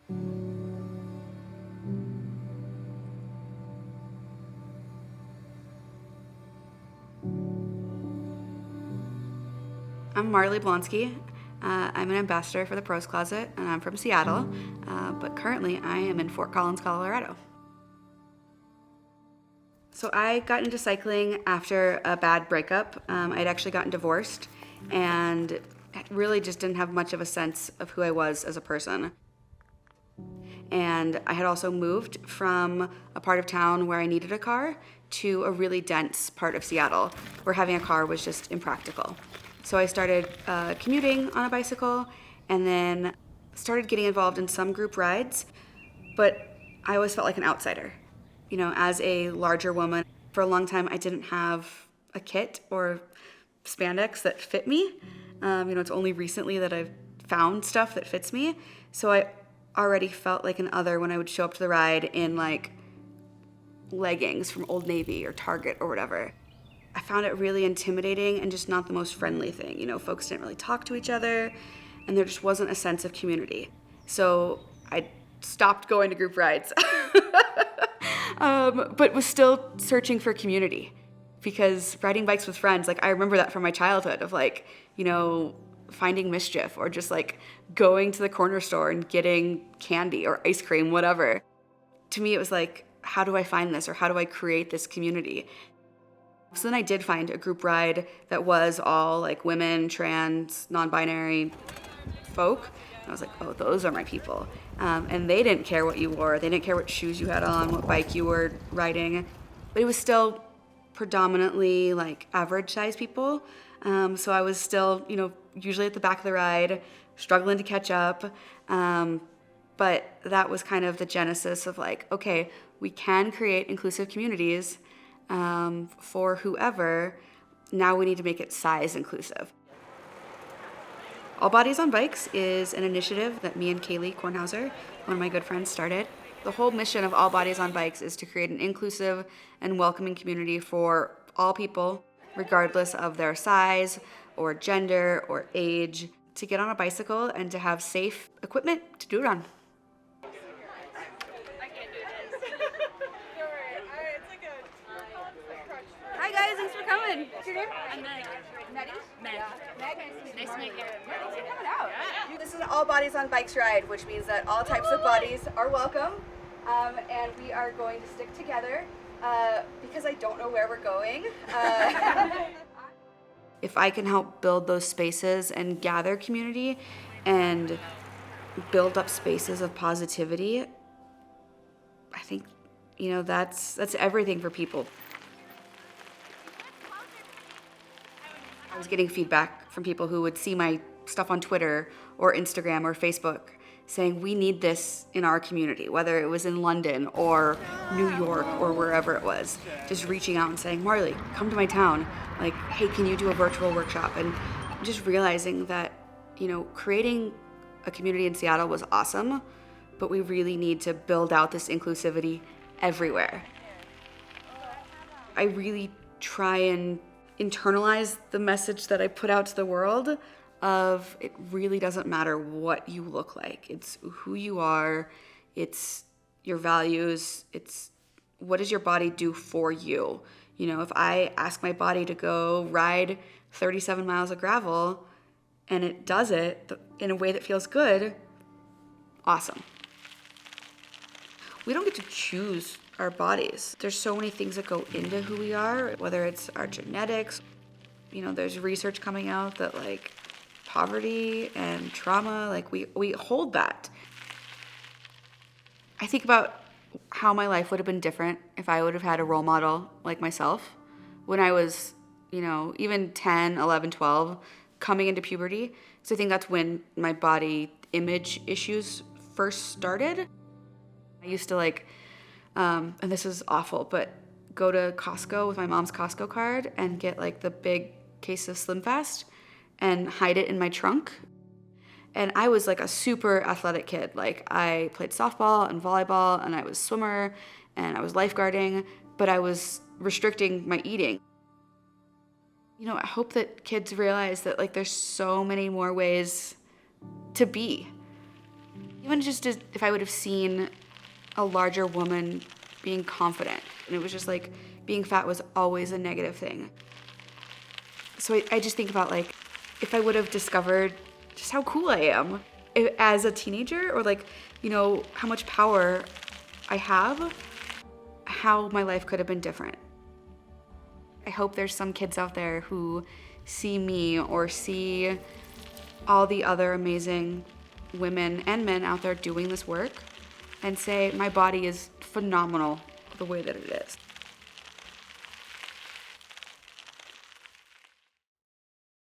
I'm Marley Blonsky. I'm an ambassador for the Pros Closet, and I'm from Seattle, but currently I am in Fort Collins, Colorado. So I got into cycling after a bad breakup. I'd actually gotten divorced and really just didn't have much of a sense of who I was as a person. And I had also moved from a part of town where I needed a car to a really dense part of Seattle where having a car was just impractical. So I started commuting on a bicycle and then started getting involved in some group rides, but I always felt like an outsider. You know, as a larger woman, for a long time I didn't have a kit or spandex that fit me. It's only recently that I've found stuff that fits me. So I already felt like an other when I would show up to the ride in like leggings from Old Navy or Target or whatever. I found it really intimidating and just not the most friendly thing. You know, folks didn't really talk to each other and there just wasn't a sense of community. So I stopped going to group rides, but was still searching for community because riding bikes with friends, like I remember that from my childhood of like, finding mischief or just like going to the corner store and getting candy or ice cream, whatever. To me, it was like, how do I find this or how do I create this community? So then I did find a group ride that was all like women, trans, non-binary folk. And I was like, oh, those are my people. And they didn't care what you wore. They didn't care what shoes you had on, what bike you were riding. But it was still predominantly like average size people. So I was still, usually at the back of the ride, struggling to catch up. But that was kind of the genesis of like, okay, we can create inclusive communities for whoever. Now we need to make it size inclusive. All Bodies on Bikes is an initiative that me and Kaylee Kornhauser, one of my good friends, started. The whole mission of All Bodies on Bikes is to create an inclusive and welcoming community for all people, regardless of their size or gender or age, to get on a bicycle and to have safe equipment to do it on. Hi guys, thanks for coming. What's your name? I'm Meg. Maddie? Meg. Meg, Nice to meet you. Thanks for coming out. This is an All Bodies on Bikes ride, which means that all types of bodies are welcome. And we are going to stick together because I don't know where we're going. If I can help build those spaces and gather community and build up spaces of positivity, I think, that's everything for people. I was getting feedback from people who would see my stuff on Twitter or Instagram or Facebook saying, we need this in our community, whether it was in London or New York or wherever it was. Just reaching out and saying, Marley, come to my town. Like, hey, can you do a virtual workshop? And just realizing that, creating a community in Seattle was awesome, but we really need to build out this inclusivity everywhere. I really try and internalize the message that I put out to the world of it really doesn't matter what you look like. It's who you are, it's your values, it's what does your body do for you. If I ask my body to go ride 37 miles of gravel and it does it in a way that feels good, awesome. We don't get to choose our bodies. There's so many things that go into who we are, whether it's our genetics. There's research coming out that like poverty and trauma, like we hold that. I think about how my life would have been different if I would have had a role model like myself when I was, even 10, 11, 12, coming into puberty. So I think that's when my body image issues first started. I used to and this is awful, but go to Costco with my mom's Costco card and get like the big case of Slim Fast and hide it in my trunk. And I was like a super athletic kid. Like I played softball and volleyball and I was a swimmer and I was lifeguarding, but I was restricting my eating. I hope that kids realize that like there's so many more ways to be. Even if I would have seen a larger woman being confident, and it was just like being fat was always a negative thing. So I just think about like, if I would have discovered just how cool I am as a teenager, or like, you know, how much power I have, how my life could have been different. I hope there's some kids out there who see me or see all the other amazing women and men out there doing this work and say, my body is phenomenal the way that it is.